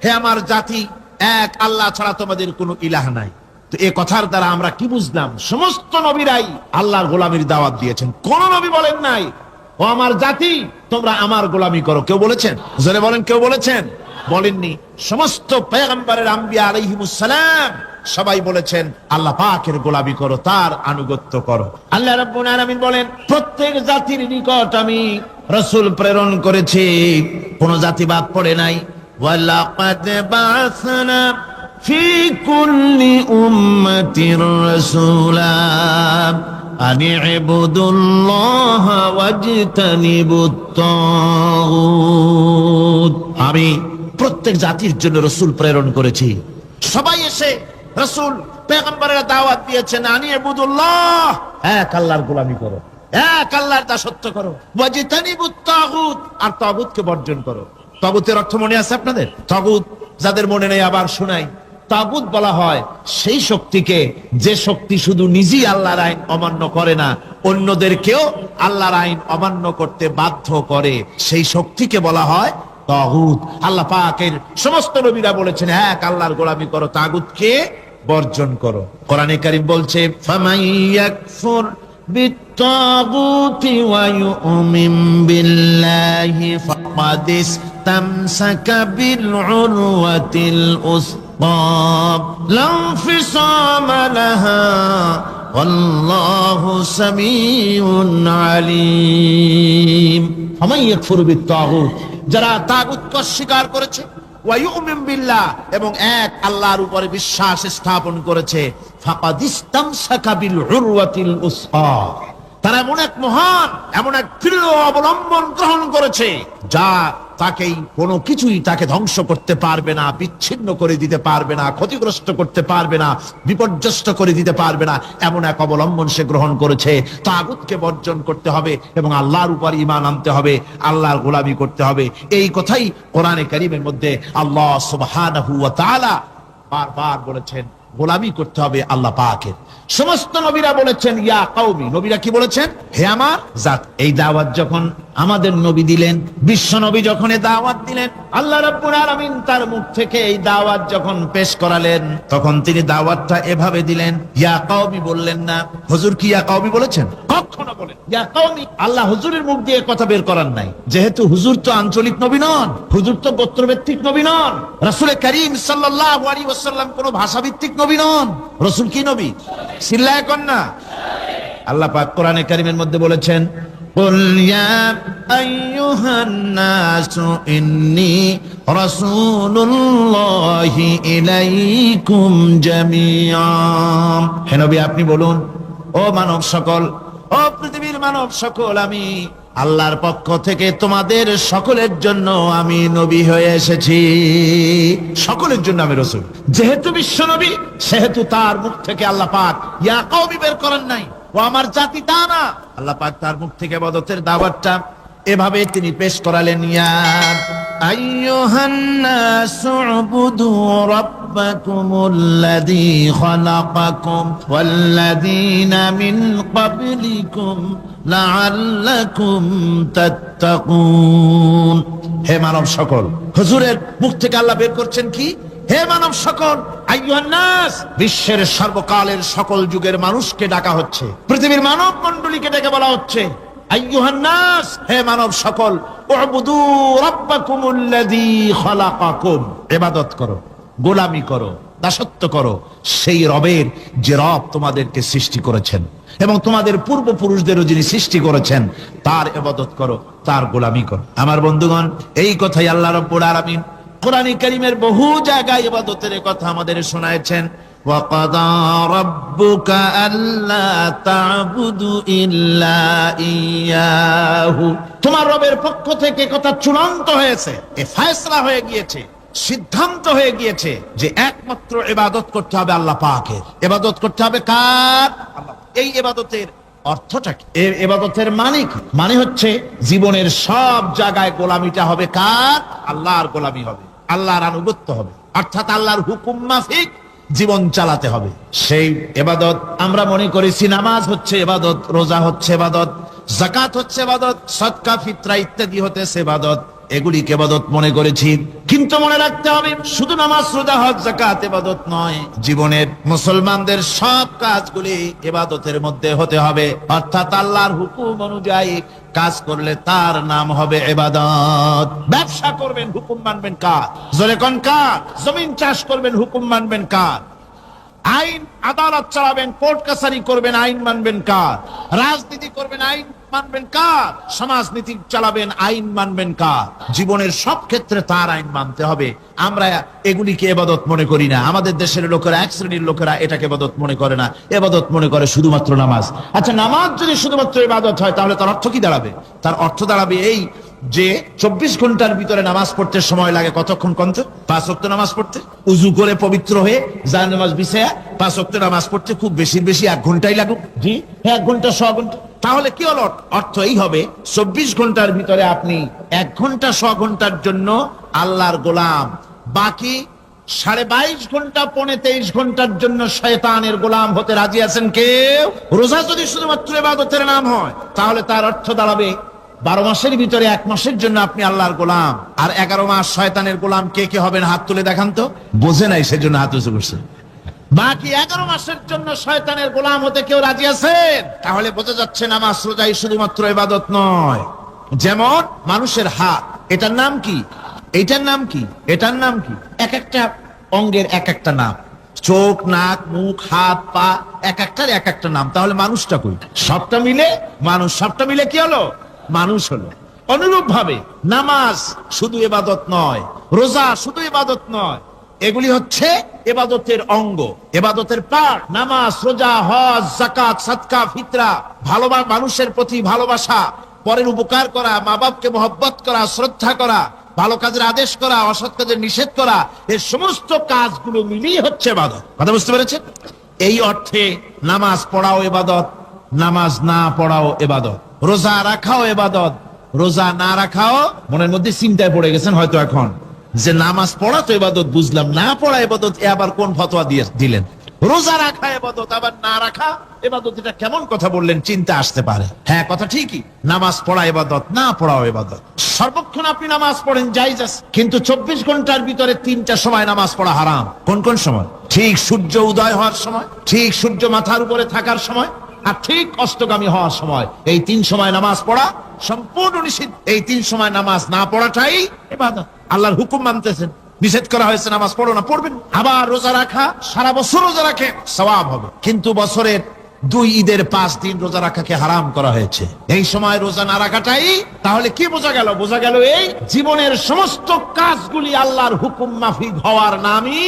হে আমার জাতি, এক আল্লাহ ছাড়া তোমাদের কোনো ইলাহ নাই। তো এই কথার দ্বারা আমরা কি বুঝলাম? সমস্ত নবীরাই আল্লাহর গোলামির দাওয়াত দিয়েছেন। কোন নবী বলেন নাই ও আমার জাতি তোমরা আমার গোলামি করো? কেউ বলেছেন? জোরে বলেন, কেউ বলেছেন? বলেননি। সমস্ত পয়গম্বরের আম্বিয়া আলাইহিমুস সালাম সবাই বলেছেন আল্লাহ পাকের গোলামি করো, তার আনুগত্য করো। আল্লাহ রাব্বুল আলামিন বলেন প্রত্যেক জাতির নিকট আমি রাসূল প্রেরণ করেছি, কোন জাতি বাদ পড়ে নাই। ওয়ালাকাদ বা'আসনা ফি কুল্লি উম্মাতির রাসূলা আন ইবুদুল্লাহা ওয়াজতানিবুত তাগুত। আমি প্রত্যেক জাতির জন্য রাসূল প্রেরণ করেছি। সবাই এসে রাসূল পয়গম্বরের দাওয়াত দিয়েছেন আন ইবুদুল্লাহ, এক আল্লাহর গোলামি করো, এক আল্লাহর দাসত্ব করো, ওয়াজতানিবুত তাগুত, আর তাগুতকে বর্জন করো। তাগুতের অর্থ মনে আছে আপনাদের? তাগুত যাদের মনে নেই আবার শোনাই। তাগুত বলা হয় সেই শক্তিকে যে শক্তি শুধু নিজেই আল্লাহর আইন অমান্য করে না, অন্যদেরকেও আল্লাহর আইন অমান্য করতে বাধ্য করে, সেই শক্তিকে বলা হয় তাগুত। আল্লাহ পাকের সমস্ত নবীরা বলেছেন এক আল্লাহর গোলামি করো, তাগুতকে বর্জন করো। কোরআনে কারীম বলছে ফামাইয়াকফুর বিত্তাগুতি ওয়া ইউমিন বিল্লাহি ফাকাদ ইসতামসাকা বিল উরওয়াতিল উসকা লা ইনফিসামা লাহা ওয়াল্লাহু সামিউন আলিম। ফামাইয়াকফুর বিত্তাগুত, যারা তাগুতকে অস্বীকার করেছে, ওয়া ইউমিন বিল্লাহ, এবং এক আল্লাহর উপরে বিশ্বাস স্থাপন করেছে, ফাকাদ ইসতামসাকা বিল উরওয়াতিল উসকা, তারা এমন এক মহান, এমন এক দৃঢ় অবলম্বন গ্রহণ করেছে যা তাকেই কোনো কিছুই তাকে ধ্বংস করতে পারবে না, বিচ্ছিন্ন করে দিতে পারবে না, ক্ষতিগ্রস্ত করতে পারবে না, বিপর্যস্ত করে দিতে পারবে না, এমন এক অবলম্বন সে গ্রহণ করেছে। তাগুতকে বর্জন করতে হবে এবং আল্লাহর উপর ঈমান আনতে হবে, আল্লাহর গোলামি করতে হবে। এই কথাই কোরআনে কারীমের মধ্যে আল্লাহ সুবহানাহু ওয়া তাআলা বারবার বলেছেন, গোলামি করতে হবে আল্লাহ পাকের। সমস্ত নবীরা বলেছেন ইয়া কওমি, নবীরা কি বলেছেন? হে আমার জাত। এই দাওয়াত যখন আমাদের নবী দিলেন, বিশ্ব নবী যখন এই দাওয়াত দিলেন, আল্লাহ রাব্বুল আলামিন তার মুখ থেকে এই দাওয়াত যখন পেশ করালেন, তখন তিনি দাওয়াতটা এভাবে দিলেন, ইয়া কওমি বললেন না। হুজুর কি ইয়া কওমি বলেছেন? কখনো বলেন ইয়া কওমি। আল্লাহ হুজুরের মুখ দিয়ে কথা বের করার নাই, যেহেতু হুজুর তো আঞ্চলিক নবী নন, হুজুর তো গোত্রভিত্তিক নবী নন। রাসূল করিম সাল্লাল্লাহু আলাইহি ওয়াসাল্লাম কোন ভাষাভিত্তিক নবী নন। রাসূল কি নবী? চিল্লায় কোন না। আল্লাহ পাক কোরআনে কারীমের মধ্যে বলেছেন কুল ইয়া আইয়ুহান নাসু ইন্নী রাসূলুল্লাহি ইলাইকুম জামিআ। হে নবী আপনি বলুন, ও মানব সকল, ও পৃথিবীর মানব সকল, আমি আল্লাহর পক্ষ থেকে তোমাদের সকলের জন্য আমি নবী হয়ে এসেছি। সকলের জন্য আমি রাসূল। যেহেতু বিশ্ব নবী, সেহেতু তার মুখ থেকে আল্লাহ পাক ইয়া কওমি বের করেন নাই, ও আমার জাতি, তা না। আল্লাহ পাক তার মুখ থেকে ইবাদতের দাওয়াতটা এভাবে তিনি পেশ করালেন, ইয়া আইয়ুহান নাসু উবুদু রাব্বাকুমুল্লাযী খালাকাকুম ওয়াল্লাযীনা মিন ক্বাবলিকুম লাআল্লাকুম তাত্তাকুন। হে মানব সকল, হুজুরের মুখ থেকে আল্লাহ বের করছেন কি? হে মানব সকল, আইয়ুহান নাস, বিশ্বের সর্বকালের সকল যুগের মানুষকে ডাকা হচ্ছে, পৃথিবীর মানব মণ্ডলীকে ডেকে বলা হচ্ছে আইয়ুহান নাস, হে মানব সকল, উবুদু রাব্বাকুমুল্লাযী খালাকাকুম, ইবাদত করো, গোলামি করো, দাসত্ব করো সেই রবের যে রব তোমাদেরকে সৃষ্টি করেছেন এবং তোমাদের পূর্বপুরুষদেরও যিনি সৃষ্টি করেছেন, তার ইবাদত করো, তার গোলামি করো। আমার বন্ধুগণ, এই কথাই আল্লাহ রাব্বুল আলামিন কোরআনে কারীমের বহু জায়গায় ইবাদতের কথা আমাদের শোনায়েছেন। وَقَضَى رَبُّكَ أَلَّا تَعْبُدُوا إِلَّا إِيَّاهُ, তোমার রবের পক্ষ থেকে কথা চূড়ান্ত হয়েছে, এ ফয়সালা হয়ে গিয়েছে, সিদ্ধান্ত হয়ে গিয়েছে যে একমাত্র ইবাদত করতে হবে আল্লাহ পাকের। ইবাদত করতে হবে কার? আল্লাহ। এই ইবাদতের অর্থটা কি? এই ইবাদতের মানে কি? মানে হচ্ছে জীবনের সব জায়গায় গোলামিটা হবে কার? আল্লাহর গোলামি হবে, আল্লাহর আনুগত্য হবে, অর্থাৎ আল্লাহর হুকুম মাফিক জীবন চালাতে হবে। সেই ইবাদত আমরা মনে করেছি নামাজ হচ্ছে ইবাদত, রোজা হচ্ছে ইবাদত, যাকাত হচ্ছে ইবাদত, সদকা ফিতরা ইত্যাদি হচ্ছে ইবাদত, এগুলিকে ইবাদত মনে করেছি। কিন্তু মনে রাখতে হবে শুধু নামাজ, রোজা, হজ, যাকাত ইবাদত নয়, জীবনের মুসলমানদের সব কাজগুলি ইবাদতের মধ্যে হতে হবে। অর্থাৎ আল্লাহর হুকুম অনুযায়ী কাজ করলে তার নাম হবে ইবাদত। ব্যবসা করবেন, হুকুম মানবেন কার? জোরে কোন কার? জমিন চাষ করবেন, হুকুম মানবেন কার? আইন আদালত চালাবেন, কোর্ট কাছারি করবেন, আইন মানবেন কার? রাজনীতি করবেন, আইন মানবেন কার? সমাজনীতি চালাবেন, আইন মানবেন কার? জীবনের সব ক্ষেত্রে তার আইন মানতে হবে। আমরা এগুলিকে ইবাদত মনে করি না। আমাদের দেশের লোকেরা, এক শ্রেণীর লোকেরা এটাকে ইবাদত মনে করে না। ইবাদত মনে করে শুধুমাত্র নামাজ। আচ্ছা, নামাজ যদি শুধুমাত্র ইবাদত হয় তাহলে তার অর্থ কি দাঁড়াবে? তার অর্থ দাঁড়াবে এই যে 24 ঘন্টার ভিতরে নামাজ পড়তে সময় লাগে কতক্ষণ? 5 ওয়াক্ত নামাজ পড়তে, উজু করে পবিত্র হয়ে জায়নামাজ বিছায়া 5 ওয়াক্ত নামাজ পড়তে খুব বেশি 1 ঘন্টাই লাগুক। জি, 1 ঘন্টা 100 ঘন্টা। তাহলে কি হলো? অর্থ এই হবে 24 ঘন্টার ভিতরে আপনি 1 ঘন্টা 100 ঘন্টার জন্য আল্লাহর গোলাম, বাকি 22.5 ঘন্টা 23 ঘন্টার জন্য শয়তানের গোলাম হতে রাজি আছেন কেউ? রোজা যদি শুধুমাত্র ইবাদতের নাম হয় তাহলে তার অর্থ দাঁড়াবে 12 মাসের ভিতরে 1 মাসের জন্য আপনি আল্লাহর গোলাম, আর 11 মাস শয়তানের গোলাম। কে কে হবেন হাত তুলে দেখান তো। বোঝে নাই সেজন্য হাত উঁচু করছে। বাকি 11 মাসের জন্য শয়তানের গোলাম হতে কেউ রাজি আছেন? তাহলে বোঝা যাচ্ছে নামাজ রোজাই শুধুমাত্র ইবাদত নয়। যেমন মানুষের হাত, এটার নাম কি? এটার নাম কি? এটার নাম কি? এক একটা অঙ্গের এক একটা নাম। চোখ, নাক, মুখ, হাত, পা, এক একটার এক একটা নাম। তাহলে মানুষটা কই? সবটা মিলে মানুষ। সবটা মিলে কি হলো? মানুষ হলো। অনুরূপ ভাবে নামাজ শুধু ইবাদত নয়, রোজা শুধু ইবাদত নয়, এগুলি হচ্ছে ইবাদতের অঙ্গ, ইবাদতের পার্ট। নামাজ, রোজা, হজ, যাকাত, সাদকা, ফিতরা, ভালোবাসা, মানুষের প্রতি ভালোবাসা, পরের উপকার করা, মা বাপকে মহব্বত করা, শ্রদ্ধা করা, ভালো কাজের আদেশ করা, অসৎ কাজের নিষেধ করা, এই সমস্ত কাজগুলো মিলিয়ে হচ্ছে ইবাদত। কথা বুঝতে পেরেছেন? এই অর্থে নামাজ পড়াও ইবাদত, নামাজ না পড়াও ইবাদত। রোজা রাখাও ইবাদত, রোজা না রাখাও। মনের মধ্যে চিন্তায় পড়ে গেছেন হয়তো এখন যে নামাজ পড়া তো ইবাদত বুঝলাম, না পড়া ইবাদত, এ আবার কোন ফতোয়া দিলেন? রোজা রাখা ইবাদত, আবার না রাখা ইবাদত, এটা কেমন কথা বললেন? চিন্তা আসতে পারে। হ্যাঁ, কথা ঠিকই। নামাজ পড়া ইবাদত, না পড়াও ইবাদত। সর্বক্ষণ আপনি নামাজ পড়েন জায়েজ আছে, কিন্তু 24 ঘন্টার ভিতরে 3টা সময় নামাজ পড়া হারাম। কোন কোন সময়? ঠিক সূর্য উদয় হওয়ার সময়, ঠিক সূর্য মাথার উপরে থাকার সময়, আর ঠিক অস্তগামী হওয়ার সময়। এই 3 সময় নামাজ পড়া সম্পূর্ণ নিষিদ্ধ। এই 3 সময় নামাজ না পড়াটাই ইবাদত। আল্লাহর হুকুম মানতেছেন, নিষেধ করা হয়েছে নামাজ পড়ো না, পড়বেন। আবার রোজা রাখা, সারা বছর রোজা রাখে সওয়াব হবে, কিন্তু বছরের 2 ঈদের 5 দিন রোজা রাখাকে হারাম করা হয়েছে। এই সময় রোজা না রাখাটাই, তাহলে কি বোঝা গেল? বোঝা গেল এই জীবনের সমস্ত কাজগুলি আল্লাহর হুকুম মাফিক হওয়ার নামই।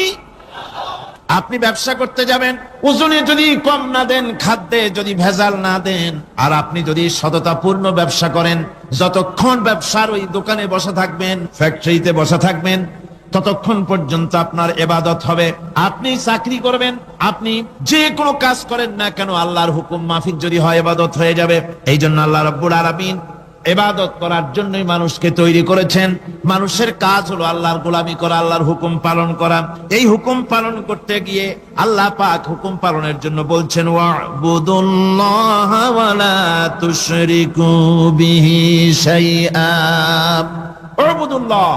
আপনি ব্যবসা করতে যাবেন, ওজনে যদি কম না দেন, খাদ্যে যদি ভেজাল না দেন, আর আপনি যদি সততাপূর্ণ ব্যবসা করেন, যতক্ষণ ব্যবসার ওই দোকানে বসা থাকবেন, ফ্যাক্টরিতে বসা থাকবেন, ততক্ষণ পর্যন্ত আপনার ইবাদত হবে। আপনি চাকরি করবেন, আপনি যে কোনো কাজ করেন না কেন, আল্লাহর হুকুম মাফিক যদি হয় ইবাদত হয়ে যাবে। এই জন্য আল্লাহ রাব্বুল আলামিন ইবাদত করার জন্যই মানুষকে তৈরি করেছেন। মানুষের কাজ হলো আল্লাহর গোলামি করা, আল্লাহর হুকুম পালন করা। এই হুকুম পালন করতে গিয়ে আল্লাহ পাক হুকুম পালনের জন্য বলছেন, ওয়া'বুদুল্লাহা ওয়া লা তুশরিকু বিহি শাইআ। ওয়া'বুদুল্লাহ,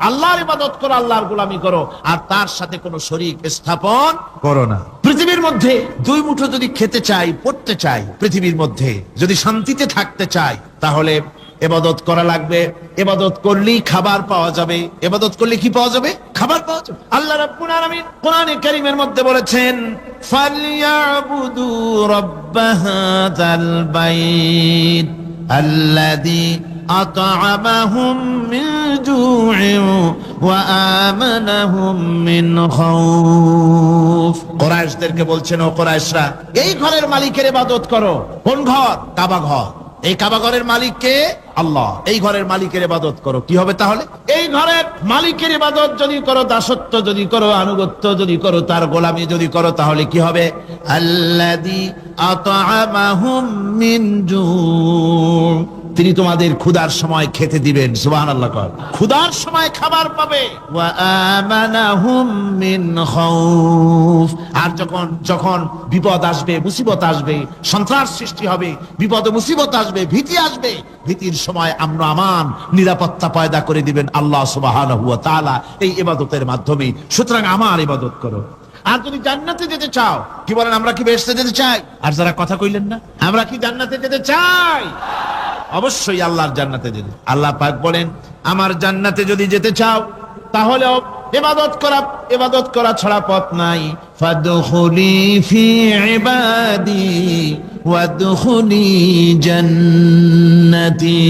আল্লাহর ইবাদত করো, আল্লাহর গোলামি করো, আর তার সাথে কোনো শরীক স্থাপন করো না। পৃথিবীর মধ্যে 2 মুঠো যদি খেতে চাই, পড়তে চাই, পৃথিবীর মধ্যে যদি শান্তিতে থাকতে চাই, তাহলে ইবাদত করা লাগবে। ইবাদত করলেই খাবার পাওয়া যাবে। ইবাদত করলে কি পাওয়া যাবে? খাবার পাওয়া যাবে। আল্লাহ রাব্বুল আলামিন কোরআনে কারীমের মধ্যে বলেছেন, ফালইয়াবুদু রাব্ব হাযাল বাইত আল্লাযী আত'আমাহুম মিন জু'ইন ওয়া আমানাহুম মিন খাউফ। কুরাইশদেরকে বলছেন, ও কুরাইশরা, এই ঘরের মালিকের ইবাদত করো। কোন ঘর? কাবা ঘর। এই কাবা ঘরের মালিক কে? আল্লাহ। এই ঘরের মালিকের ইবাদত করো। কি হবে তাহলে? এই ঘরের মালিকের ইবাদত যদি করো, দাসত্ব যদি করো, আনুগত্য যদি করো, তার গোলামি যদি করো, তাহলে কি হবে? আল্লাযী আত'আমাহুম মিন জু', তিনি তোমাদের ক্ষুধার সময় খেতে দিবেন। সুবহানাল্লাহ। ক্ষুধার সময় খাবার পাবে। ওয়া আমানাহুম মিন খাউফ। আর যখন বিপদ আসবে, মুসিবত আসবে, সন্ত্রাস সৃষ্টি হবে, বিপদ মুসিবত আসবে, ভীতি আসবে, ভীতির সময় আমন আমান নিরাপত্তা পয়দা করে দিবেন আল্লাহ সুবহানাহু ওয়া তাআলা এই ইবাদতের মাধ্যমে। সুতরাং আমার ইবাদত করো। আর যদি জান্নাতে যেতে চাও, কি বলেন, আমরা কি বেহেশতে যেতে চাই? আর যারা কথা কইলেন না, আমরা কি জান্নাতে যেতে চাই? অবশ্যই আল্লাহর জান্নাতে যেতে। আল্লাহ পাক বলেন, আমার জান্নাতে যদি যেতে চাও তাহলে ইবাদত করা ছাড়া পথ নাই। ফাদখুলি ফি ইবাদি ওয়াদখুলি জান্নাতি।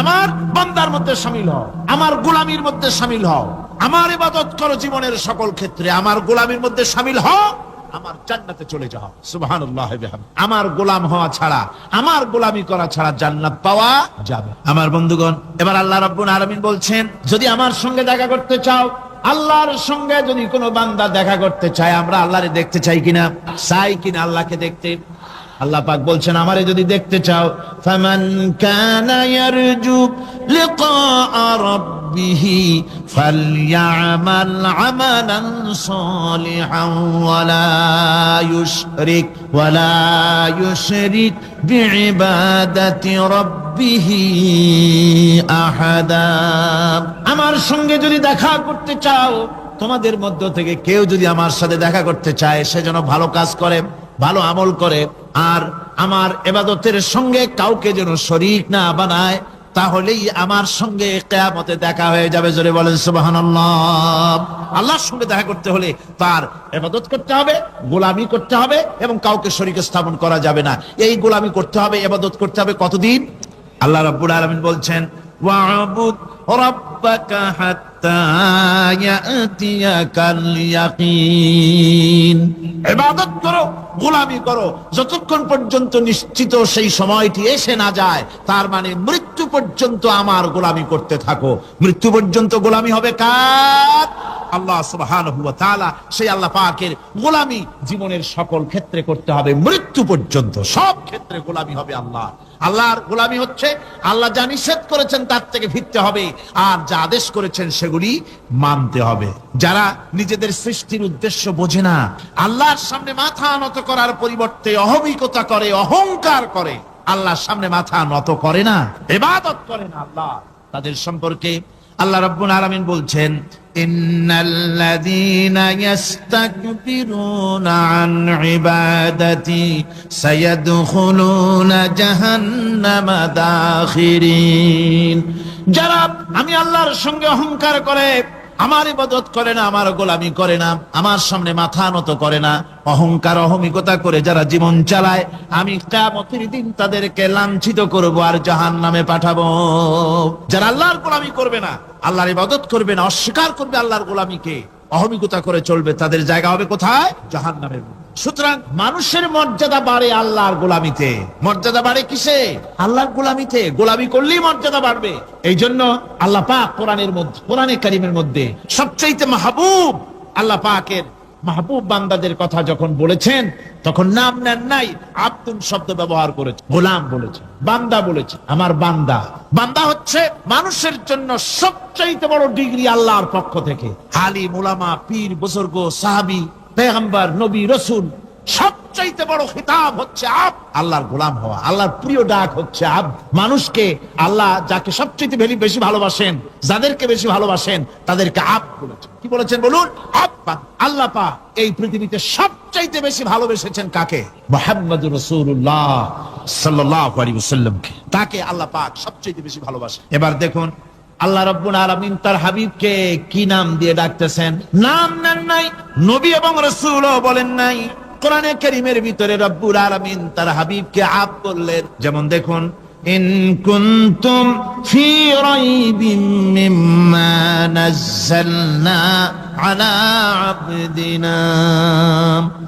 আমার বান্দার মধ্যে শামিল হও, আমার গোলামির মধ্যে শামিল হও, আমার ইবাদত করো জীবনের সকল ক্ষেত্রে, আমার গোলামির মধ্যে শামিল হও, আমার জান্নাতে চলে যাও। সুবহানাল্লাহ। আমার গোলাম হওয়া ছাড়া, আমার গোলামি করা ছাড়া জান্নাত পাওয়া যাবে। আমার বন্ধুগণ, এবার আল্লাহ রাব্বুল আলামিন বলছেন, যদি আমার সঙ্গে দেখা করতে চাও, আল্লাহর সঙ্গে যদি কোনো বান্দা দেখা করতে চায়, আমরা আল্লাহরে দেখতে চাই কিনা, চাই কিনা আল্লাহকে দেখতে? আল্লাহ পাক বলছেন, আমারে যদি দেখতে চাও, ফামান কানা ইয়ারজু লিকা রাব্বিহি ফালইআমাল আমালান সালিহান ওয়ালা ইউশরিক বিইবাদাতি রাব্বিহি আহাদা। আমার সঙ্গে যদি দেখা করতে চাও, তোমাদের মধ্য থেকে কেউ যদি আমার সাথে দেখা করতে চায়, সে যেন ভালো কাজ করে, ভালো আমল করে, আর আমার ইবাদতের সঙ্গে কাউকে যেন শরীক না বানায়, তাহলেই আমার সঙ্গে কিয়ামতে দেখা হয়ে যাবে। জোরে বলেন সুবহানাল্লাহ। আল্লাহর সঙ্গে দেখা করতে হলে তার ইবাদত করতে হবে, গোলামি করতে হবে, এবং কাউকে শরীক স্থাপন করা যাবে না। এই গোলামি করতে হবে, ইবাদত করতে হবে কতদিন? আল্লাহ রাব্বুল আলামিন বলছেন, ওয়া'বুদ রাব্বাকা হাত্তা ইয়াতিয়াকাল ইয়াকিন। ইবাদত করো, গোলামি করো, যতক্ষণ পর্যন্ত নিশ্চিত সেই সময়টি এসে না যায়, তার মানে মৃত্যু পর্যন্ত আমার গোলামি করতে থাকো। মৃত্যু পর্যন্ত গোলামি হবে কার? আল্লাহ সুবহানাহু ওয়া তাআলা। সেই আল্লাহ পাকের গোলামি জীবনের সকল ক্ষেত্রে করতে হবে, মৃত্যু পর্যন্ত সব ক্ষেত্রে গোলামি হবে আল্লাহ। আল্লাহর গোলামি হচ্ছে আল্লাহ যা নিষেধ করেছেন তার থেকে ফিরতে হবে, আর যা আদেশ করেছেন সেগুলি মানতে হবে। যারা নিজেদের সৃষ্টির উদ্দেশ্য বোঝে না, আল্লাহর সামনে মাথা নত করার পরিবর্তে অহমিকতা করে, অহংকার করে, আল্লাহর সামনে মাথা নত করে না, ইবাদত করে না আল্লাহ, তাদের সম্পর্কে আল্লাহ রাব্বুল আলামিন বলছেন, ইন্নাল্লাযীনা ইস্তাকবিরুনা আন ইবাদাতি সায়াদখুলুনা জাহান্নামা দাখিরিন। যারা আমি আল্লাহর সঙ্গে অহংকার করে, আমার ইবাদত করে না, আমার গোলামি করে না, আমার সামনে মাথা নত করে না, অহংকার অহমিকতা করে যারা জীবন চালায়, আমি কিয়ামতের দিন তাদেরকে লাঞ্ছিত করব আর জাহান্নামে পাঠাবো। যারা আল্লাহর গোলামি করবে না, আল্লাহর ইবাদত করবে না, অস্বীকার করবে আল্লাহর গোলামিকে, অহমিকতা করে চলবে, তাদের জায়গা হবে কোথায়? জাহান্নামের মধ্যে। সুতরাং মানুষের মর্যাদা বাড়ে আল্লাহর গোলামিতে। মর্যাদা বাড়ে কিসে? আল্লাহর গোলামিতে। গোলামি করলেই মর্যাদা বাড়বে। এই জন্য আল্লাহ পাক কোরআনে কারীমের মধ্যে সবচেয়ে মাহবুব, আল্লাহ পাকের মাহবুব বান্দাদের কথা যখন বলেছেন, তখন নাম নেন নাই, আব্দুন শব্দ ব্যবহার করেছে, গোলাম বলেছে, বান্দা বলেছে। আমার বান্দা। বান্দা হচ্ছে মানুষের জন্য সবচেয়ে বড় ডিগ্রি আল্লাহর পক্ষ থেকে। আলিম, উলামা, পীর, বুজুর্গ, সাহাবী, পেগম্বর, নবী, রাসূল, সবচাইতে বড় খিতাব হচ্ছে আল্লাহর গোলাম হওয়া। আল্লাহর প্রিয় ডাক হচ্ছে আব্দ। মানুষকে আল্লাহ যাকে সবচেয়ে বেশি ভালোবাসেন, যাদেরকে বেশি ভালোবাসেন, তাদেরকে আব্দ বলেছেন। কি বলেছেন বলুন? আব্দ। আল্লাহ পাক এই পৃথিবীতে সবচাইতে বেশি ভালোবেসেছেন কাকে? মুহাম্মদুর রাসূলুল্লাহ সাল্লাল্লাহু আলাইহি ওয়াসাল্লামকে। তাকে আল্লাহ পাক সবচাইতে বেশি ভালোবাসেন। এবার দেখুন আল্লাহ রাব্বুল আলামিন তার হাবিবকে কি নাম দিয়ে ডাকতেছেন? নাম নেন নাই, নবী এবং রাসূলও বলেন নাই। কোরআনে কারীমের ভিতরে রব্বুল আলামিন তার হাবিবকে আব বললেন। যেমন দেখুন, ইন কুনতুম ফি রাইবিম মিম্মা নাযালনা আলা আবদিনা।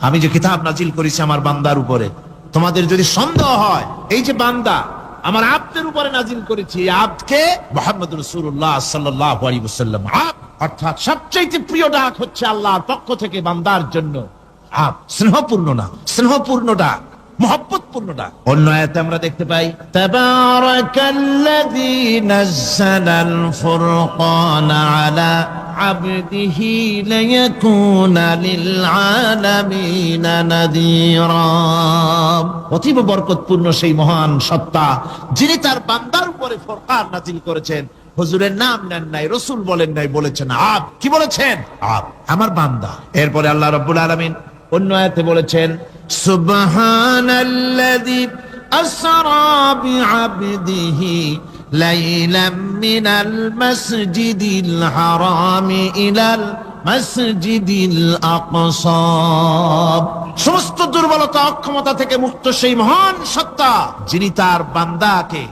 আমি যে কিতাব নাজিল করেছি আমার বান্দার উপরে, তোমাদের যদি সন্দেহ হয়, এই যে বান্দা আমার আব্দের উপরে নাজিল করেছি, এই আব্দকে মুহাম্মদুর রাসূলুল্লাহ সাল্লাল্লাহু আলাইহি ওয়াসাল্লাম। আব্দ অর্থাৎ সবচেয়ে প্রিয় ডাক হচ্ছে আল্লাহর পক্ষ থেকে বান্দার জন্য আব্দ। স্নেহপূর্ণ না, স্নেহপূর্ণ ডাক। মহব্বতপূর্ণটা। অন্য আয়াতে আমরা দেখতে পাই তাবারাকাল্লাযী নাযালাল ফুরকানা আলা আবদিহি লিয়াকুনা লিল আলামিনা নাযীরা। অতীব বরকতপূর্ণ সেই মহান সত্তা যিনি তার বান্দার উপরে ফুরকান নাযিল করেছেন। হুজুরের নাম নেন নাই, রাসূল বলেন নাই, বলেছেন আব। কি বলেছেন? আব, আমার বান্দা। এরপরে আল্লাহ রাব্বুল আলামিন অন্য আয়াতে বলেছেন সুবহানাল্লাযী আসরা বিআবদিহি লাইলাম মিনাল মাসজিদিল হারামি ইলাল মাসজিদিল আকসা। সমস্ত দুর্বলতা অক্ষমতা থেকে মুক্ত সেই মহান সত্তা যিনি তার বান্দাকে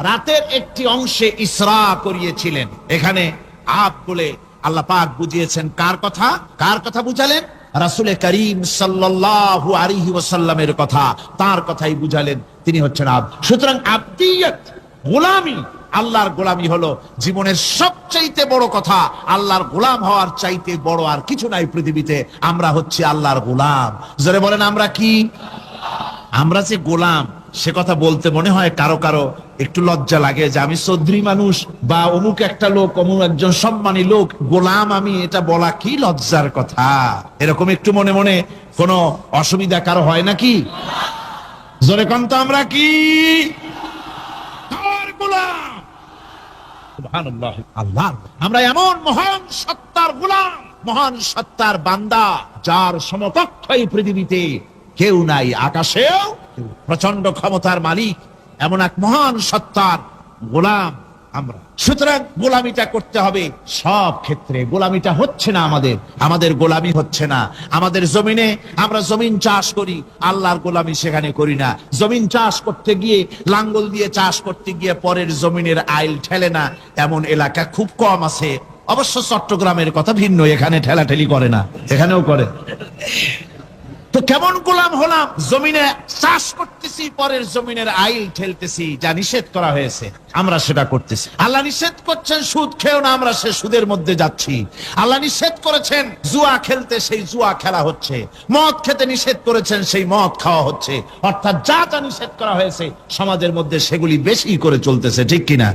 রাতের একটি অংশে ইসরা করিয়েছিলেন। এখানে আপ বলে আল্লাহ পাক বুঝিয়েছেন কার কথা? কার কথা বুঝালেন? রাসূল করিম সাল্লাল্লাহু আলাইহি ওয়াসাল্লামের কথা, তার কথাই বুঝালেন। তিনি হচ্ছেন আব। সুতরাং আবদিয়ত, গোলামি, আল্লাহর গোলামি হলো জীবনের সবচাইতে বড় কথা। আল্লাহর গোলাম হওয়ার চাইতে বড় আর কিছু নাই পৃথিবীতে। আমরা হচ্ছে আল্লাহর গোলাম। জোরে বলেন আমরা কি? আমরা যে গোলাম সে কথা বলতে মনে হয় কারো কারো একটু লজ্জা লাগে যে আমি চৌধুরী মানুষ বা অমুক একটা লোক, অমুক একজন সম্মানী লোক, গোলাম আমি, এটা বলা কি লজ্জার কথা। এরকম একটু মনে মনে কোনো অসুবিধা কারো হয় নাকি? জোরে কোন তো আমরা কি? গোলাম। সুবহানাল্লাহ। আল্লাহ, আমরা এমন মহান সত্তার গোলাম, মহান সত্তার বান্দা যার সমকক্ষ এই পৃথিবীতে কেউ নাই, আকাশেও। প্রচন্ড ক্ষমতার মালিক এমন এক মহান সত্তার গোলাম আমরা। সুতরাং গোলামিটা করতে হবে সব ক্ষেত্রে। গোলামিটা হচ্ছে না আমাদের গোলামি হচ্ছে না। আমাদের জমিনে আমরা জমিন চাষ করি, আল্লাহর গোলামি সেখানে করি না। জমিন চাষ করতে গিয়ে, লাঙ্গল দিয়ে চাষ করতে গিয়ে পরের জমিনের আইল ঠেলে না, এমন এলাকা খুব কম আছে। অবশ্য চট্টগ্রামের কথা ভিন্ন, এখানে ঠেলাঠেলি করে না, এখানেও করে। তো কেমন গোলাম হলাম? জমিনে চাষ করতেছি, পরের জমিনের আইল ঠেলতেছি। যা নিষেধ করা হয়েছে আমরা সেটা করতেছি। আল্লাহ নিষেধ করছেন সুদ খেও না, আমরা সে সুদের মধ্যে যাচ্ছি। আল্লাহ নিষেধ করেছেন জুয়া খেলতে, সেই জুয়া খেলা হচ্ছে। মদ খেতে নিষেধ করেছেন, সেই মদ খাওয়া হচ্ছে। অর্থাৎ যা যা নিষেধ করা হয়েছে সমাজের মধ্যে সেগুলি বেশি করে চলতেছে, ঠিক কিনা?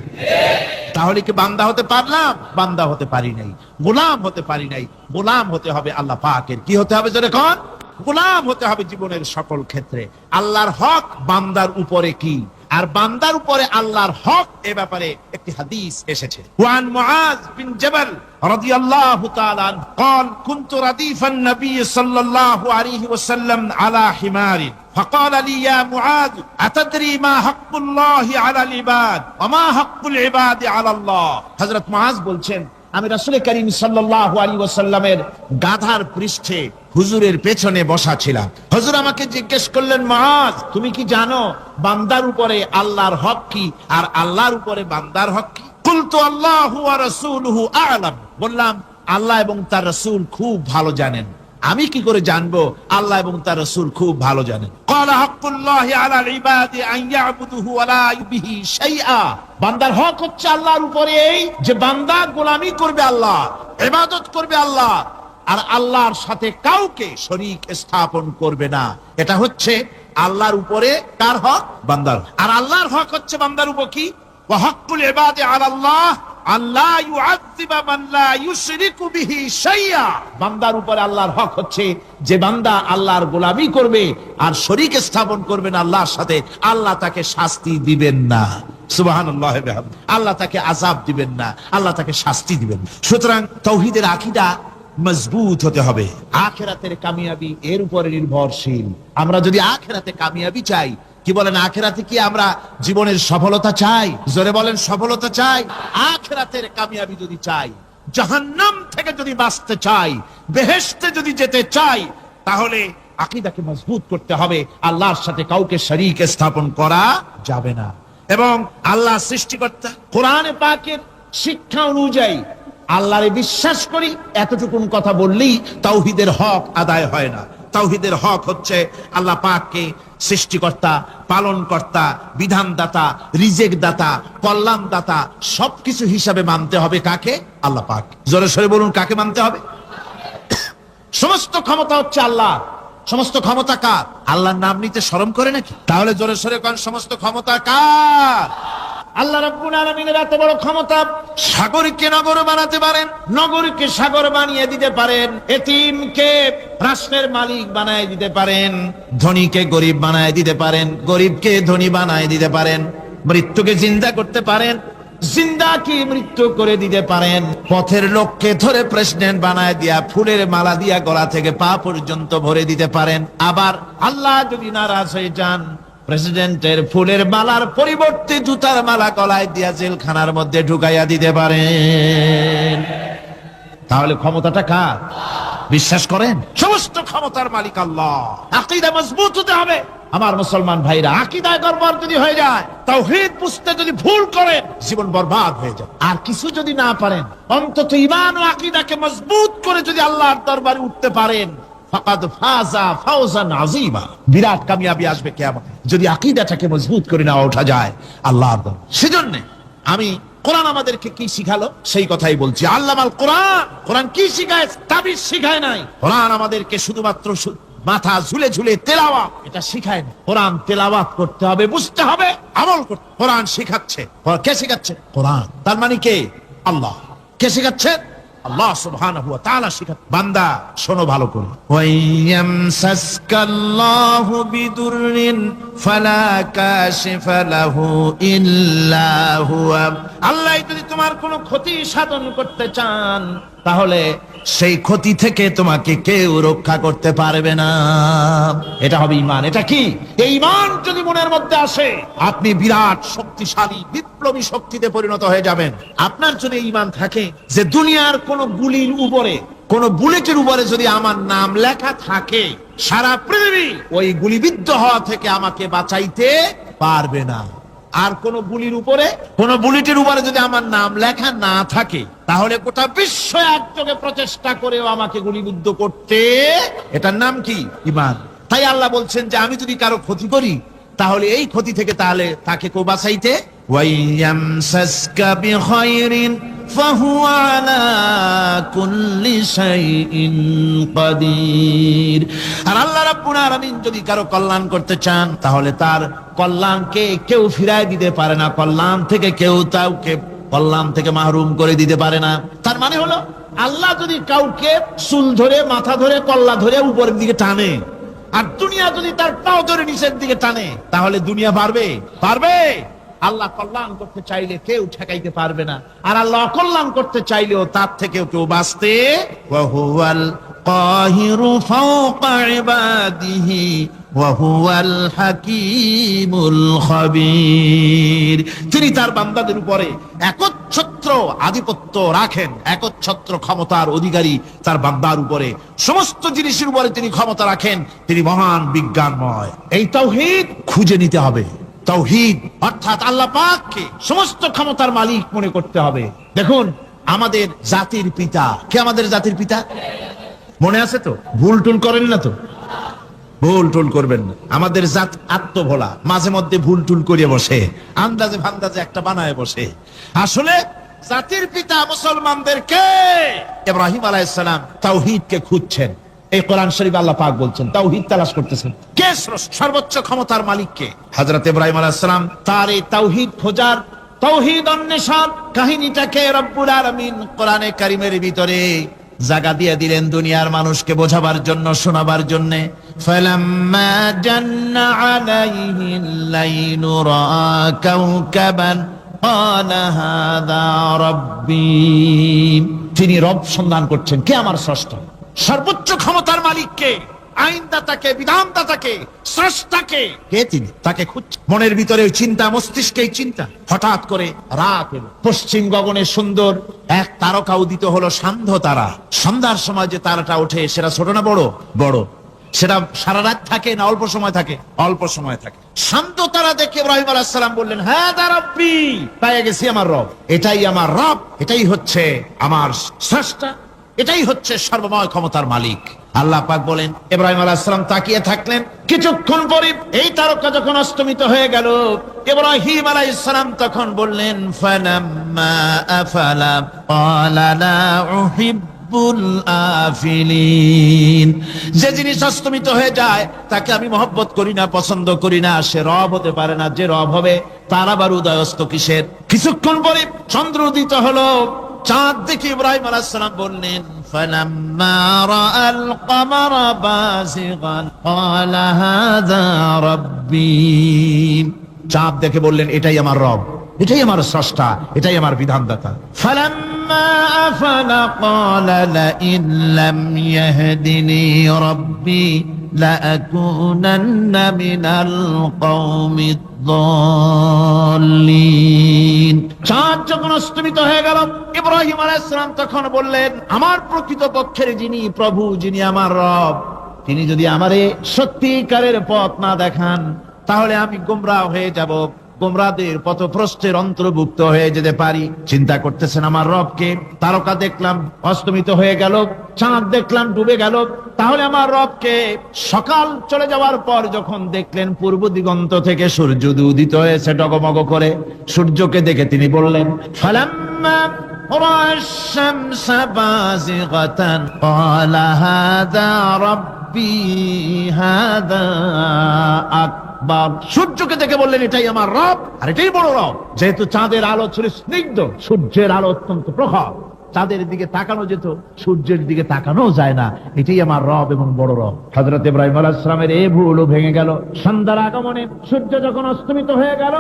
তাহলে কি বান্দা হতে পারলাম? বান্দা হতে পারি নাই, গোলাম হতে পারি নাই। গোলাম হতে হবে আল্লাহ পাকের। কি হতে হবে জোরে কোন? গোলাম হতে হবে জীবনের সকল ক্ষেত্রে। আল্লাহর হক বান্দার উপরে কি, আর বান্দার উপরে আল্লাহর হক, এ ব্যাপারে একটি হাদিস এসেছে। ওয়ান মুআজ বিন জাবাল রাদিয়াল্লাহু তাআলা قال كنت رديف النبي صلى الله عليه وسلم على حمار فقال لي يا معاذ أتدري ما حق الله على العباد وما حق العباد على الله। হযরত মুআজ বলছেন, আমি রাসূল করিম সাল্লাল্লাহু আলাইহি ওয়াসাল্লামের গাধার পৃষ্ঠে হুজুরের পেছনে বসা ছিলাম। হুজুর আমাকে জিজ্ঞেস করলেন, মুআজ তুমি কি জানো বান্দার উপরে আল্লাহর হক কি আর আল্লাহর উপরে বান্দার হক কি? কুলতু আল্লাহু ওয়া রাসূলুহু আ'লাম। বললাম আল্লাহ এবং তার রাসূল খুব ভালো জানেন। আমি কি করে জানবো? আল্লাহ এবং তার রাসূল খুব ভালো জানেন। ক্বালা হাক্কুল্লাহি আলাল ইবাদি আন ইয়াবুদুহু ওয়া লা ইউবিহি শাইআ। বান্দার হক হচ্ছে আল্লাহর উপরে এই যে বান্দা গোলামি করবে আল্লাহ, ইবাদত করবে আল্লাহ, আর আল্লাহর সাথে কাউকে শরীক স্থাপন করবে না। এটা হচ্ছে আল্লাহর উপরে কার হক? বান্দার। আর আল্লাহর হক হচ্ছে বান্দার উপর কি? ওয়া হাক্কুল ইবাদি আলাল্লাহ আল্লাহ ইউআযযিবা মান লা ইউশরিকু বিহি শাইআ। বান্দার উপরে আল্লাহর হক হচ্ছে যে বান্দা আল্লাহর গোলামি করবে আর শরীক স্থাপন করবে না আল্লাহর সাথে, আল্লাহ তাকে শাস্তি দিবেন না। সুবহানাল্লাহ। আল্লাহ তাকে আযাব দিবেন না, আল্লাহ তাকে শাস্তি দিবেন না। সুতরাং তাওহীদের আকীদা মজবুত হতে হবে। আখিরাতের কামিয়াবি এর উপরে নির্ভরশীল। আমরা যদি আখিরাতে কামিয়াবি চাই, কি বলেন, আখিরাতে কি আমরা জীবনের সফলতা চাই? জোরে বলেন সফলতা চাই। আখিরাতের কামিয়াবি যদি চাই, জাহান্নাম থেকে যদি বাঁচতে চাই, বেহেশতে যদি যেতে চাই, তাহলে আকীদাকে মজবুত করতে হবে। আল্লাহর সাথে কাউকে শরীক স্থাপন করা যাবে না। এবং আল্লাহ সৃষ্টিকর্তা, কোরআনে পাকের শিক্ষা অনুযায়ী আল্লাহরে বিশ্বাস করি, এতটুকুন কথা বললেই তাওহীদের হক আদায় হয় না। তাওহীদের হক হচ্ছে আল্লাহ পাককে সৃষ্টিকর্তা, পালনকর্তা, বিধানদাতা, রিজেক দাতা, কল্যাণ দাতা সবকিছু হিসাবে মানতে হবে। কাকে? আল্লাহ পাক। জোরে সরে বলুন, কাকে মানতে হবে? সমস্ত ক্ষমতা হচ্ছে আল্লাহ, সমস্ত ক্ষমতা কার? আল্লাহর নাম নিতে শরম করে নাকি? তাহলে জোরে সোরে কোন সমস্ত ক্ষমতা কার? আল্লাহ রাব্বুল আলামিনের এত বড় ক্ষমতা, সাগরকে নগর বানাতে পারেন, নগরকে সাগর বানিয়ে দিতে পারেন, এতিমকে রাষ্ট্রের মালিক বানায় দিতে পারেন, ধনীকে গরিব বানায় দিতে পারেন, গরিবকে ধনী বানায় দিতে পারেন, মৃত্যুকে জিন্দা করতে পারেন, জিন্দাকে মৃত্যু করে দিতে পারেন, পথের লোককে ধরে প্রেসিডেন্ট বানায় দিয়া ফুলের মালা দিয়া গলা থেকে পা পর্যন্ত ভরে দিতে পারেন। আবার আল্লাহ যদি নারাজ হয়ে যান, প্রেসিডেন্টের ফুলের মালার পরিবর্তে জুতার মালা গলায় দিয়া জেলখানার মধ্যে ঢুকাইয়া দিতে পারেন। তাহলে ক্ষমতাটা কার? বিশ্বাস করেন সমস্ত ক্ষমতার মালিক আল্লাহ। আকীদা মজবুত হতে হবে আমার মুসলমান ভাইরা। আকীদায় গড়বড় যদি হয়ে যায়, তাওহীদ বুঝতে যদি ভুল করেন, জীবন বরবাদ হয়ে যাবে। আর কিছু যদি না পারেন, অন্তত ঈমান ও আকীদাকে মজবুত করে যদি আল্লাহর দরবারে উঠতে পারেন, ফাকাদ ফাজা ফাওজান আযীমা, বিরাট কামিয়াবি আসবে কিয়ামতে যদি আকীদাটাকে মজবুত করে না ওঠা যায় আল্লাহর দরবারে। সেজন্য আমি কোরআন আমাদেরকে কি শিখালো সেই কথাই বলছি। আল্লামাল কোরআন, কোরআন কি শিখায়? তাবিজ শিখায় নাই। কোরআন আমাদেরকে শুধুমাত্র মাথা ঝুলে ঝুলে তেলাওয়াত এটা শিখায় না। কোরআন তেলাওয়াত করতে হবে, বুঝতে হবে, আমল করতে। কোরআন শিখাচ্ছে, কে শিখাচ্ছে? কোরআন। তার মানে কে? আল্লাহ। কে শিখাচ্ছে? আল্লাহ সুবহানাহু ওয়া তাআলা শিখাচ্ছে। বান্দা শোনো ভালো করে, ওয়ায়ামসাসকাল্লাহু বিদুররিন ফালা কাশিফা লাহু ইল্লা হুয়া। আল্লাহ যদি তোমার কোনো ক্ষতি সাধন করতে চান, তাহলে সেই ক্ষতি থেকে তোমাকে কেউ রক্ষা করতে পারবে না। এটা হবে ঈমান। এটা কি? এই ঈমান যদি মনের মধ্যে আসে, আপনি বিরাট শক্তিশালী বিপ্লবী শক্তিতে পরিণত হয়ে যাবেন। আপনার যদি ঈমান থাকে যে দুনিয়ার কোন গুলির উপরে, কোন বুলেটের উপরে যদি আমার নাম লেখা থাকে, সারা পৃথিবী ওই গুলিবিদ্ধ হওয়া থেকে আমাকে বাঁচাইতে পারবে না। আর কোন গুলির উপরে, কোন বুলেটের উপরে যদি আমার নাম লেখা না থাকে, তাহলে গোটা বিশ্ব একযোগে প্রচেষ্টা করেও আমাকে গুলিবিদ্ধ করতে, এটার নাম কি? ঈমান। তাই আল্লাহ বলছেন যে আমি যদি কারো ক্ষতি করি, তাহলে এই ক্ষতি থেকে তাহলে তাকে কেউ বাঁচাইতে। ওয়ায়ামসাসকা বিখাইরিন ফাহুয়া আলা কুল্লি শাইইন কাদির। আর আল্লাহ রাব্বুল আলামিন যদি কারো কল্যাণ করতে চান, তাহলে তার কল্যাণকে কেউ ফিরায় দিতে পারে না, কল্যাণ থেকে কেউ তাকে কল্যাণ থেকে মাহরুম করে দিতে পারে না। তার মানে হলো আল্লাহ যদি কাউকে চুল ধরে, মাথা ধরে, কল্লা ধরে উপরের দিকে টানে, আর দুনিয়া যদি তার পাও ধরে নিচের দিকে টানে, তাহলে দুনিয়া পারবে? পারবে? আল্লাহ কল্যাণ করতে চাইলে কেউ ঠেকাইতে পারবে না, আর আল্লাহ অকল্যাণ করতে চাইলেও তার থেকেও কেউ বাঁচতে। ওয়া হুয়াল কাহিরু ফাওকা ইবাদিহি ওয়া হুয়াল হাকীমুল খাবীর। তিনি তার বান্দাদের উপরে একচ্ছত্র আধিপত্য রাখেন, একচ্ছত্র ক্ষমতার অধিকারী তার বান্দার উপরে, সমস্ত জিনিসের উপরে তিনি ক্ষমতা রাখেন। তিনি মহান বিজ্ঞানময়। এই তাওহীদ খুঁজে নিতে হবে। তাওহীদ অর্থাৎ আল্লাহ পাককে সমস্ত ক্ষমতার মালিক মনে করতে হবে। দেখুন আমাদের জাতির পিতা কে? আমাদের জাতির পিতা মনে আছে তো? ভুল টুল করেন না তো? ভুল টুল করবেন না। আমাদের জাত আত্মভোলা, মাঝে মধ্যে ভুল টুল করে বসে, আন্দাজে ফান্দাজে একটা বানায় বসে। আসলে জাতির পিতা মুসলমানদের কে? ইব্রাহিম আলাইহিস সালাম তাওহীদকে খুঁজছেন। এই কোরআন শরীফ আল্লাহ পাক বলছেন তাওহীদ তালাশ করতেছেন। কে সর্বোচ্চ ক্ষমতার মালিক? কে? হযরত ইব্রাহিম আলাইহিস সালাম। তার এই তাওহীদ খোঁজার, তাওহীদ অন্বেষণ কাহিনীটাকে রব্বুল আলামিন কোরআনে কারীমের ভিতরে জায়গা দিয়ে দিলেন দুনিয়ার মানুষকে বোঝাবার জন্য, শোনাবার জন্য। ফালাম্মা জান্না আলাইহিল লাইলু রাআ কাওকাবান ক্বালা হাযা রাব্বি। তিনি রব সন্ধান করছেন। কে আমার স্রষ্টা? সর্বোচ্চ ক্ষমতার মালিককে, আইনদাতাকে, বিধানদাতাকে, স্রষ্টাকে। কে তিনি? তাকে খুঁজছে। মনের ভিতরে চিন্তা, মস্তিষ্কে চিন্তা। হঠাৎ করে রাত এলো, পশ্চিম গগনে সুন্দর এক তারকা উদিত হলো, সান্ধ্য তারা। সন্ধ্যার সময় যে তারাটা ওঠে, সেটা ছোট না বড়? বড়। সেটা সারা রাত থাকে না অল্প সময় থাকে? অল্প সময় থাকে। শান্ত তারা দেখে ইব্রাহিম আলাইহিস সালাম বললেন, হ্যাঁ রাব্বি, পেয়ে গেছি আমার রব। এটাই আমার রব, এটাই হচ্ছে আমার স্রষ্টা, এটাই হচ্ছে সর্বময় ক্ষমতার মালিক। আল্লাহ পাক বলেন, ইব্রাহিম আলাইহিস সালাম তাকিয়ে থাকলেন। কিছুক্ষণ পরে এই তারকা যখন অস্তমিত হয়ে গেল, ইব্রাহিম আলাইহিস সালাম তখন বললেন, ফালাম্মা আফালা ক্বালা লা উহিব্বু উহিব্বুল আফিলিন। যে জিনিস অস্তমিত হয়ে যায় তাকে আমি মহব্বত করি না, পছন্দ করি না, সে রব হতে পারে না। যে রব হবে তার আবার উদয়স্ত কিসের? কিছুক্ষণ পরে চন্দ্র উদিত হলো, চাঁদ দেখে ইব্রাহিম আলাইহিস সালাম বললেন, ফালাম্মা রাআল কমারা বাযিগান ক্বালা হাযা রাব্বি। চাঁদ দেখে বললেন, এটাই আমার রব, এটাই আমার স্রষ্টা, এটাই আমার বিধানদাতা। ফালাম্মা আফালা ক্বালা লাইন লাম ইয়াহদিনি রাব্বি লাআকুনান্না মিনাল কওমিদ যাল্লিন। চাঁদ যখন অস্তমিত হয়ে গেল, ইব্রাহিম আলাইহিস সালাম তখন বললেন, আমার প্রকৃত পক্ষের যিনি প্রভু, যিনি আমার রব, তিনি যদি আমারে সত্যিকারের পথ না দেখান তাহলে আমি গোমরাহ হয়ে যাব, গোমরাহদের পথভ্রষ্টের অন্তর্ভুক্ত হয়ে যেতে পারি। চিন্তা করতেছেন আমার রবকে। তারকা দেখলাম অস্তমিত হয়ে গেল, চাঁদ দেখলাম ডুবে গেল, তাহলে আমার রবকে? সকাল চলে যাওয়ার পর যখন দেখলেন পূর্ব দিগন্ত থেকে সূর্য উদিত হয়েছে ডগমগ করে, সূর্যকে দেখে তিনি বললেন, ফালাম্মা রাআশ শামসা বাযিগাতান ক্বালা হাযা রাব্বি হাযা আকবার। সূর্যকে দেখে বললেন, এটাই আমার রব আর এটাই বড় রব। যেহেতু চাঁদের আলো ছিল স্নিগ্ধ, সূর্যের আলো অত্যন্ত প্রখর, চাঁদের দিকে তাকানো যেত, সূর্যের দিকে তাকানো যায় না। এটাই আমার রব এবং বড় রব। হযরত ইব্রাহিম আলাইহিস সালামের এই ভুলও ভেঙে গেল। সন্ধ্যার আগমনে সূর্য যখন অস্তমিত হয়ে গেল,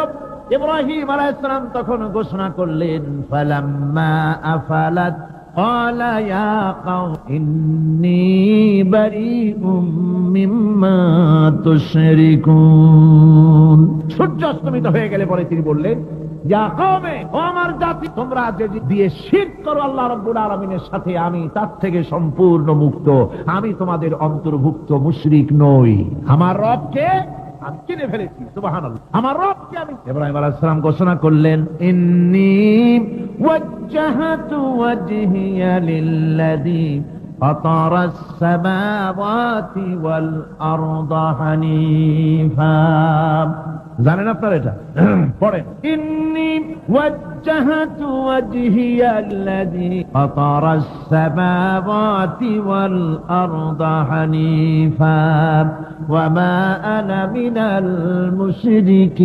ইব্রাহিম আলাইহিস সালাম তখন ঘোষণা করলেন, ফালাম্মা আফালাত ক্বালা ইয়া কওম ইন্নী বারীউম মিম্মা তুশরিকুন। সূর্য অস্তমিত হয়ে গেলে পরে তিনি বললেন, ইয়া কওমে, ও আমার জাতি, তোমরা যে দিয়ে শিরক করো আল্লাহ রাব্বুল আলামিনের সাথে, আমি তার থেকে সম্পূর্ণ মুক্ত। আমি তোমাদের অন্তর্ভুক্ত, মুশরিক নই। আমার রবকে আমি চিনে ফেলেছি। সুবহানাল্লাহ, আমার রবকে আমি। ইব্রাহিম আলাইহিস সালাম ঘোষণা করলেন, ইন্নী ওয়াজ্জাহাতু ওয়াজহিয়া লিল্লাযী ফাতারাস সামাওয়াতি ওয়াল আরদা হানিফা। জানেন আপনারা এটা? পড়েন, ইন্নী ওয়াজ্জাহাতু ওয়াজহিয়া লিল্লাযী ফাতারাস সামাওয়াতি ওয়াল আরদা হানিফা ওয়া মা আনা মিনাল মুশরিকিন।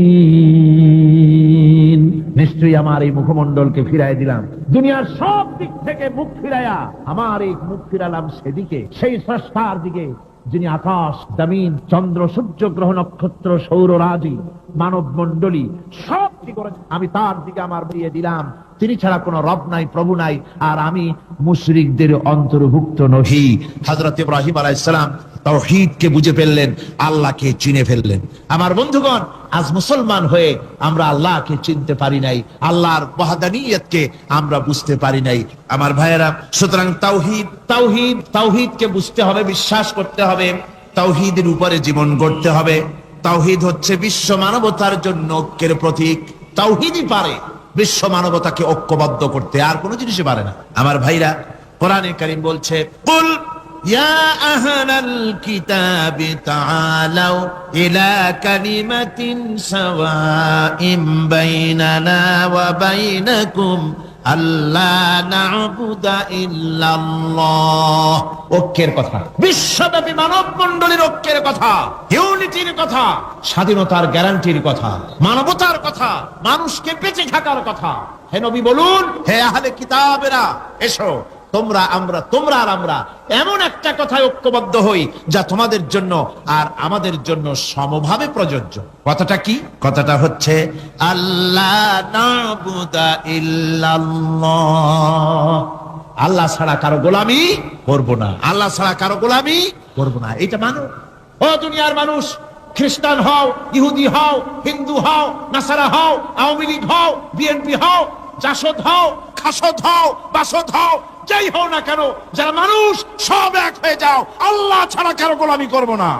নিশ্চয়ই আমার এই মুখমণ্ডলকে ফিরাই দিলাম, দুনিয়ার সব দিক থেকে মুখ ফিরাইয়া আমার এই মুখ ফিরালাম সেদিকে, সেই স্রষ্টার দিকে, যিনি আকাশ জমিন চন্দ্র সূর্য গ্রহ নক্ষত্র সৌররাজি মানব মণ্ডলী সব কি করেছেন, আমি তার দিকে আমার ফিরিয়ে দিলাম। তিনি ছাড়া কোনো রব নাই, প্রভু নাই, আর আমি মুশরিকদের অন্তর্ভুক্ত নহি। হযরত ইব্রাহিম আলাইহিস সালাম তাওহীদকে বুঝে ফেললেন, আল্লাহকে চিনে ফেললেন। আমার বন্ধুগণ, আজ মুসলমান হয়ে আমরা আল্লাহকে চিনতে পারি নাই, আল্লাহর ওয়াহদানিয়তকে আমরা বুঝতে পারি নাই। আমার ভাইয়েরা, সুতরাং তাওহীদকে বুঝতে হবে, বিশ্বাস করতে হবে, তাওহীদের উপরে জীবন গড়তে হবে। তাওহীদ হচ্ছে বিশ্ব মানবতার জন্য ঐক্যের প্রতীক। তাওহীদই পারে বিশ্ব মানবতাকে ঐক্যবদ্ধ করতে, আর কোনো জিনিসই পারে না। আমার ভাইরা, কোরআনে কারীম বলছে, কুল ইয়া আহলাল কিতাবি তাআলাউ ইলা কালিমাতিন সাওয়াইম বাইনানা ওয়া বাইনাকুম আল্লাহ না'বুদা ইল্লাল্লাহ। ঐক্যের কথা, বিশ্বব্যাপী মানব মণ্ডলীর ঐক্যের কথা, ইউনিটির কথা, স্বাধীনতার গ্যারান্টির কথা, মানবতার কথা, মানুষকে বেঁচে থাকার কথা। হে নবী বলুন, হে আহলে কিতাবেরা, এসো তোমরা আর আমরা এমন একটা কথায় ঐক্যবদ্ধ হই যা তোমাদের জন্য আর আমাদের জন্য সমভাবে প্রযোজ্য। কথাটা কি? কথাটা হচ্ছে আল্লাহ না'বুদা ইল্লাল্লাহ। আল্লাহ ছাড়া কারো গোলামি করব না, আল্লাহ ছাড়া কারো গোলামি করব না। এটা মানো। ও দুনিয়ার মানুষ, খ্রিস্টান হও, ইহুদি হও, হিন্দু হও, নাসারা হও, আওয়ামী লীগ হও, বিএনপি হও, জাসদ হও, খাসদ হও, বাসদ হও, যাই হও না কেন, যারা মানুষ সব এক হয়ে যাও, আল্লাহ ছাড়া কারো গোলামি করব না।